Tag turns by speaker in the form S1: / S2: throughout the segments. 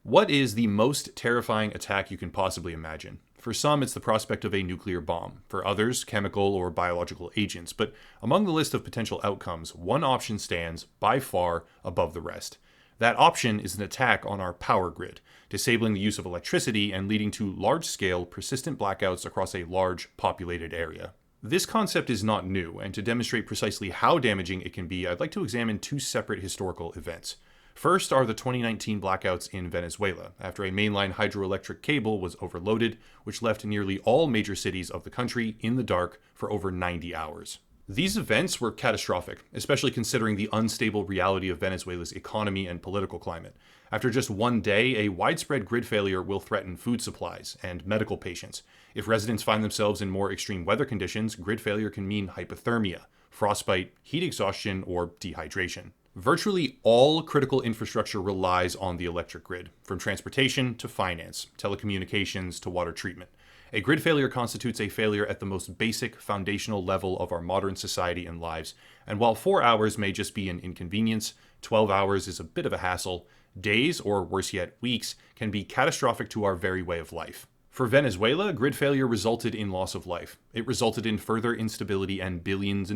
S1: What is the most terrifying attack you can possibly imagine? For some, it's the prospect of a nuclear bomb. For others, chemical or biological agents. But among the list of potential outcomes, one option stands by far above the rest. That option is an attack on our power grid, disabling the use of electricity and leading to large-scale, persistent blackouts across a large, populated area. This concept is not new, and to demonstrate precisely how damaging it can be, I'd like to examine two separate historical events. First are the 2019 blackouts in Venezuela, after a mainline hydroelectric cable was overloaded, which left nearly all major cities of the country in the dark for over 90 hours. These events were catastrophic, especially considering the unstable reality of Venezuela's economy and political climate. After just one day, a widespread grid failure will threaten food supplies and medical patients. If residents find themselves in more extreme weather conditions, grid failure can mean hypothermia, frostbite, heat exhaustion, or dehydration. Virtually all critical infrastructure relies on the electric grid, from transportation to finance, telecommunications to water treatment. A grid failure constitutes a failure at the most basic foundational level of our modern society and lives, and while 4 hours may just be an inconvenience, 12 hours is a bit of a hassle, days, or worse yet, weeks, can be catastrophic to our very way of life. For Venezuela, grid failure resulted in loss of life. It resulted in further instability and billions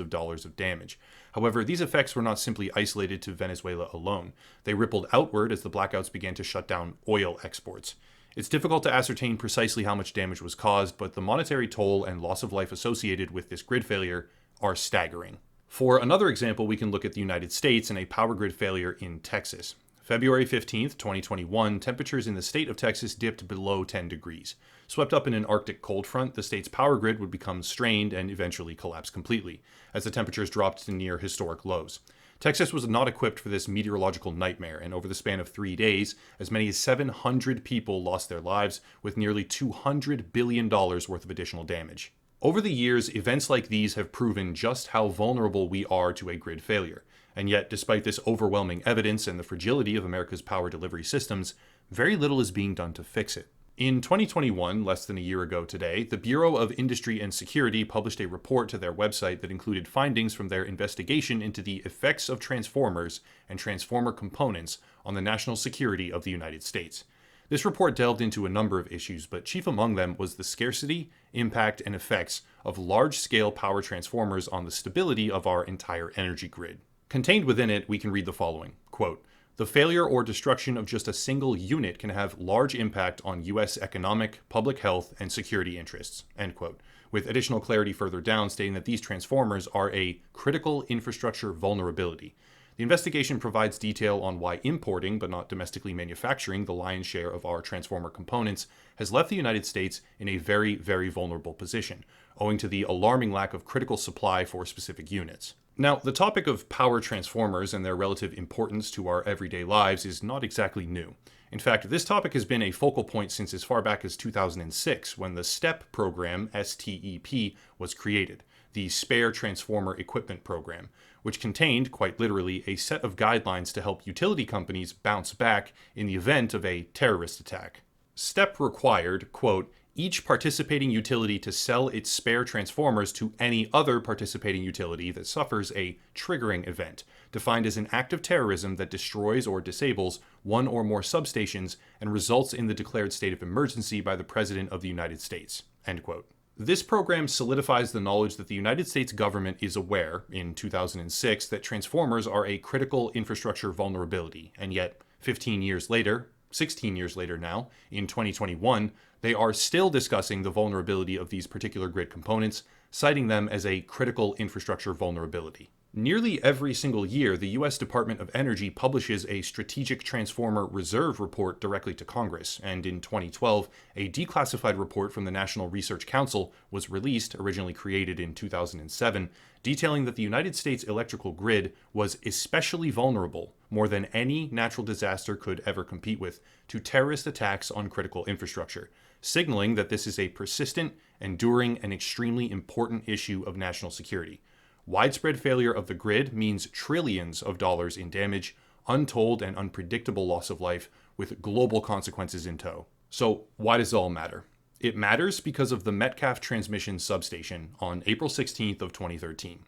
S1: of dollars of damage. However, these effects were not simply isolated to Venezuela alone. They rippled outward as the blackouts began to shut down oil exports. It's difficult to ascertain precisely how much damage was caused, but the monetary toll and loss of life associated with this grid failure are staggering. For another example, we can look at the United States and a power grid failure in Texas. February 15th, 2021, temperatures in the state of Texas dipped below 10 degrees. Swept up in an Arctic cold front, the state's power grid would become strained and eventually collapse completely, as the temperatures dropped to near historic lows. Texas was not equipped for this meteorological nightmare, and over the span of 3 days, as many as 700 people lost their lives, with nearly $200 billion worth of additional damage. Over the years, events like these have proven just how vulnerable we are to a grid failure. And yet, despite this overwhelming evidence and the fragility of America's power delivery systems, very little is being done to fix it. In 2021, less than a year ago today, the Bureau of Industry and Security published a report to their website that included findings from their investigation into the effects of transformers and transformer components on the national security of the United States. This report delved into a number of issues, but chief among them was the scarcity, impact, and effects of large-scale power transformers on the stability of our entire energy grid. Contained within it, we can read the following, quote, "The failure or destruction of just a single unit can have large impact on U.S. economic, public health, and security interests," end quote, with additional clarity further down stating that these transformers are a critical infrastructure vulnerability. The investigation provides detail on why importing, but not domestically manufacturing, the lion's share of our transformer components has left the United States in a very, very vulnerable position, owing to the alarming lack of critical supply for specific units. Now, the topic of power transformers and their relative importance to our everyday lives is not exactly new. In fact, this topic has been a focal point since as far back as 2006, when the STEP program, STEP, was created, the Spare Transformer Equipment Program, which contained, quite literally, a set of guidelines to help utility companies bounce back in the event of a terrorist attack. STEP required, quote, "each participating utility to sell its spare transformers to any other participating utility that suffers a triggering event, defined as an act of terrorism that destroys or disables one or more substations and results in the declared state of emergency by the President of the United States," end quote. This program solidifies the knowledge that the United States government is aware, in 2006, that transformers are a critical infrastructure vulnerability, and yet, 16 years later now, in 2021, they are still discussing the vulnerability of these particular grid components, citing them as a critical infrastructure vulnerability. Nearly every single year, the U.S. Department of Energy publishes a Strategic Transformer Reserve report directly to Congress, and in 2012, a declassified report from the National Research Council was released, originally created in 2007, detailing that the United States electrical grid was especially vulnerable, more than any natural disaster could ever compete with, to terrorist attacks on critical infrastructure, signaling that this is a persistent, enduring, and extremely important issue of national security. Widespread failure of the grid means trillions of dollars in damage, untold and unpredictable loss of life, with global consequences in tow. So why does it all matter? It matters because of the Metcalf transmission substation on April 16th of 2013.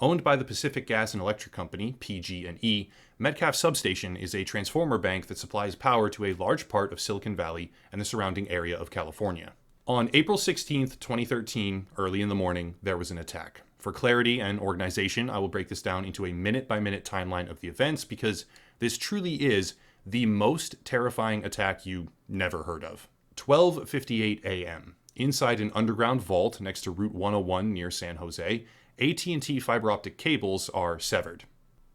S1: Owned by the Pacific Gas and Electric Company, PG&E, Metcalf Substation is a transformer bank that supplies power to a large part of Silicon Valley and the surrounding area of California. On April 16, 2013, early in the morning, there was an attack. For clarity and organization, I will break this down into a minute-by-minute timeline of the events because this truly is the most terrifying attack you never heard of. 12:58 a.m. Inside an underground vault next to Route 101 near San Jose, AT&T fiber optic cables are severed.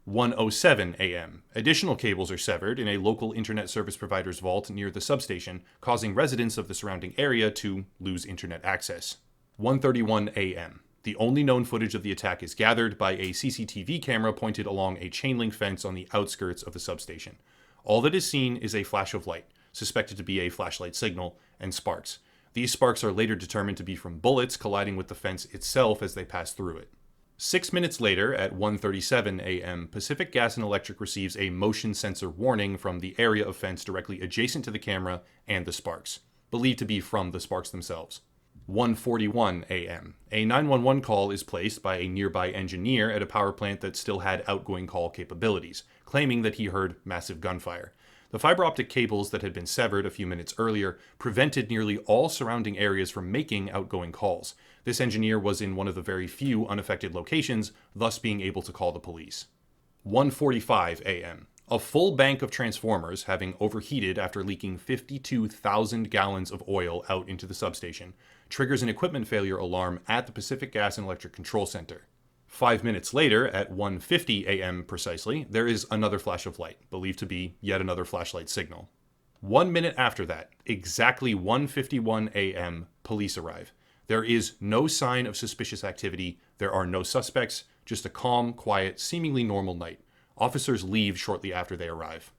S1: 1:07 a.m. Additional cables are severed in a local internet service provider's vault near the substation, causing residents of the surrounding area to lose internet access. 1:31 a.m. The only known footage of the attack is gathered by a CCTV camera pointed along a chain link fence on the outskirts of the substation. All that is seen is a flash of light, suspected to be a flashlight signal, and sparks. These sparks are later determined to be from bullets colliding with the fence itself as they pass through it. 6 minutes later, at 1:37 a.m., Pacific Gas and Electric receives a motion sensor warning from the area of fence directly adjacent to the camera and the sparks, believed to be from the sparks themselves. 1:41 a.m. A 911 call is placed by a nearby engineer at a power plant that still had outgoing call capabilities, claiming that he heard massive gunfire. The fiber optic cables that had been severed a few minutes earlier prevented nearly all surrounding areas from making outgoing calls. This engineer was in one of the very few unaffected locations, thus being able to call the police. 1:45 a.m. A full bank of transformers, having overheated after leaking 52,000 gallons of oil out into the substation, triggers an equipment failure alarm at the Pacific Gas and Electric Control Center. 5 minutes later, at 1:50 a.m. precisely, there is another flash of light, believed to be yet another flashlight signal. 1 minute after that, exactly 1:51 a.m., police arrive. There is no sign of suspicious activity, there are no suspects, just a calm, quiet, seemingly normal night. Officers leave shortly after they arrive.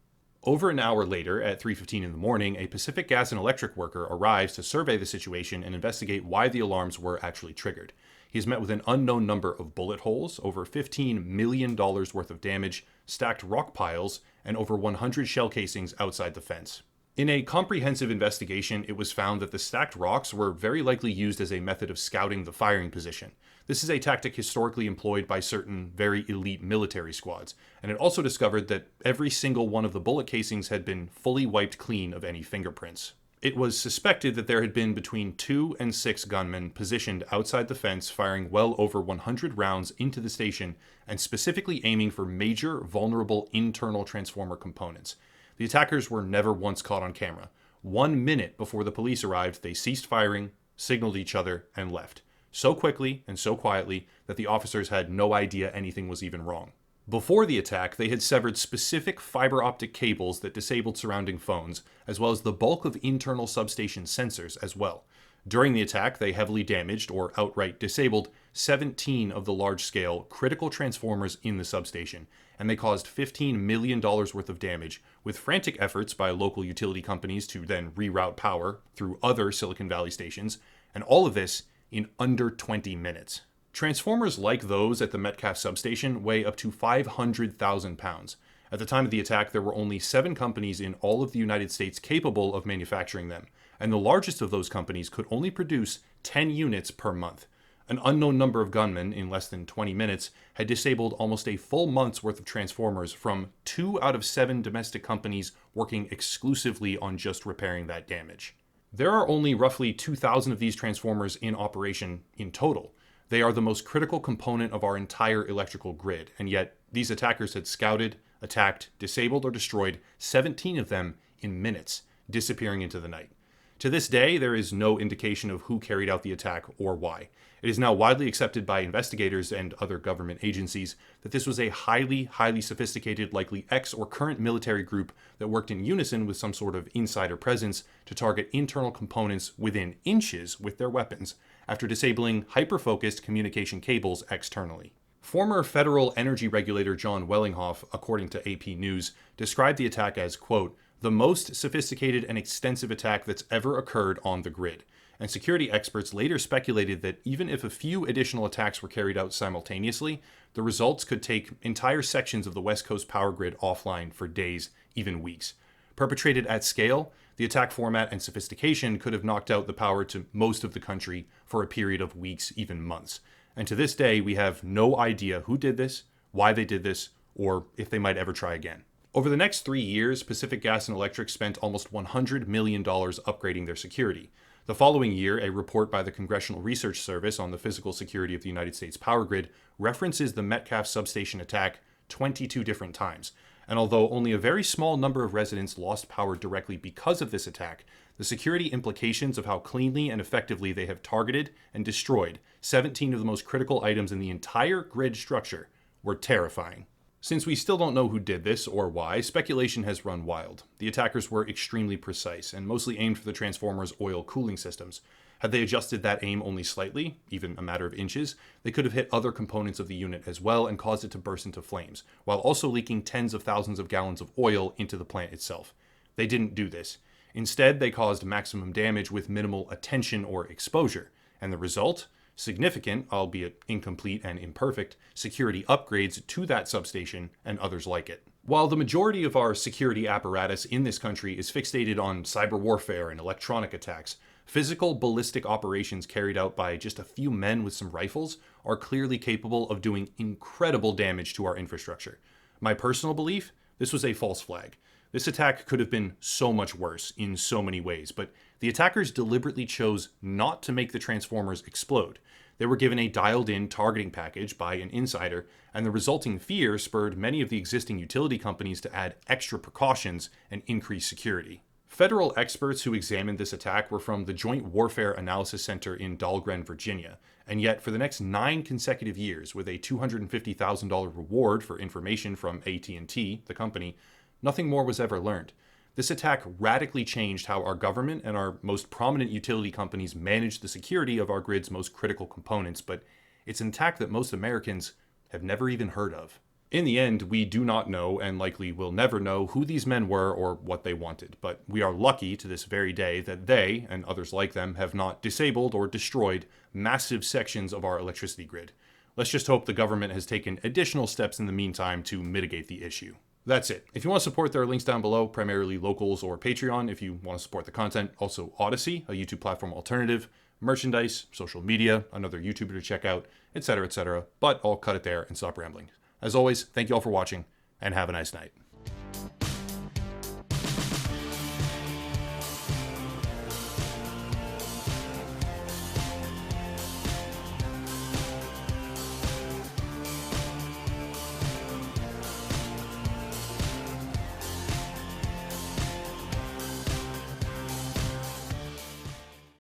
S1: Over an hour later, at 3:15 in the morning, a Pacific Gas and Electric worker arrives to survey the situation and investigate why the alarms were actually triggered. He is met with an unknown number of bullet holes, over $15 million worth of damage, stacked rock piles, and over 100 shell casings outside the fence. In a comprehensive investigation, it was found that the stacked rocks were very likely used as a method of scouting the firing position. This is a tactic historically employed by certain very elite military squads, and it also discovered that every single one of the bullet casings had been fully wiped clean of any fingerprints. It was suspected that there had been between 2 and 6 gunmen positioned outside the fence firing well over 100 rounds into the station and specifically aiming for major vulnerable internal transformer components. The attackers were never once caught on camera. 1 minute before the police arrived, they ceased firing, signaled each other, and left. So quickly and so quietly that the officers had no idea anything was even wrong. Before the attack, they had severed specific fiber optic cables that disabled surrounding phones, as well as the bulk of internal substation sensors as well. During the attack, they heavily damaged or outright disabled 17 of the large-scale critical transformers in the substation, and they caused $15 million worth of damage, with frantic efforts by local utility companies to then reroute power through other Silicon Valley stations, and all of this in under 20 minutes. Transformers like those at the Metcalf Substation weigh up to 500,000 pounds. At the time of the attack, there were only 7 companies in all of the United States capable of manufacturing them, and the largest of those companies could only produce 10 units per month. An unknown number of gunmen, in less than 20 minutes, had disabled almost a full month's worth of transformers from 2 out of 7 domestic companies working exclusively on just repairing that damage. There are only roughly 2,000 of these transformers in operation in total. They are the most critical component of our entire electrical grid, and yet these attackers had scouted, attacked, disabled, or destroyed 17 of them in minutes, disappearing into the night. To this day, there is no indication of who carried out the attack or why. It is now widely accepted by investigators and other government agencies that this was a highly sophisticated, likely ex or current military group that worked in unison with some sort of insider presence to target internal components within inches with their weapons, after disabling hyper-focused communication cables externally. Former federal energy regulator John Wellinghoff, according to AP News, described the attack as, quote, the most sophisticated and extensive attack that's ever occurred on the grid. And security experts later speculated that even if a few additional attacks were carried out simultaneously, the results could take entire sections of the West Coast power grid offline for days, even weeks. Perpetrated at scale, the attack format and sophistication could have knocked out the power to most of the country for a period of weeks, even months. And to this day, we have no idea who did this, why they did this, or if they might ever try again. Over the next 3 years, Pacific Gas and Electric spent almost $100 million upgrading their security. The following year, a report by the Congressional Research Service on the physical security of the United States power grid references the Metcalf Substation attack 22 different times. And although only a very small number of residents lost power directly because of this attack, the security implications of how cleanly and effectively they have targeted and destroyed 17 of the most critical items in the entire grid structure were terrifying. Since we still don't know who did this or why, speculation has run wild. The attackers were extremely precise and mostly aimed for the transformer's oil cooling systems. Had they adjusted that aim only slightly, even a matter of inches, they could have hit other components of the unit as well and caused it to burst into flames, while also leaking tens of thousands of gallons of oil into the plant itself. They didn't do this. Instead, they caused maximum damage with minimal attention or exposure. And the result? Significant, albeit incomplete and imperfect, security upgrades to that substation and others like it. While the majority of our security apparatus in this country is fixated on cyber warfare and electronic attacks, physical ballistic operations carried out by just a few men with some rifles are clearly capable of doing incredible damage to our infrastructure. My personal belief, this was a false flag. This attack could have been so much worse in so many ways, but the attackers deliberately chose not to make the transformers explode. They were given a dialed-in targeting package by an insider, and the resulting fear spurred many of the existing utility companies to add extra precautions and increase security. Federal experts who examined this attack were from the Joint Warfare Analysis Center in Dahlgren, Virginia, and yet for the next 9 consecutive years, with a $250,000 reward for information from AT&T, the company, nothing more was ever learned. This attack radically changed how our government and our most prominent utility companies manage the security of our grid's most critical components, but it's an attack that most Americans have never even heard of. In the end, we do not know, and likely will never know, who these men were or what they wanted, but we are lucky to this very day that they, and others like them, have not disabled or destroyed massive sections of our electricity grid. Let's just hope the government has taken additional steps in the meantime to mitigate the issue. That's it. If you want to support, there are links down below, primarily locals or Patreon if you want to support the content. Also Odyssey, a YouTube platform alternative, merchandise, social media, another YouTuber to check out, etc., etc. But I'll cut it there and stop rambling. As always, thank you all for watching, and have a nice night.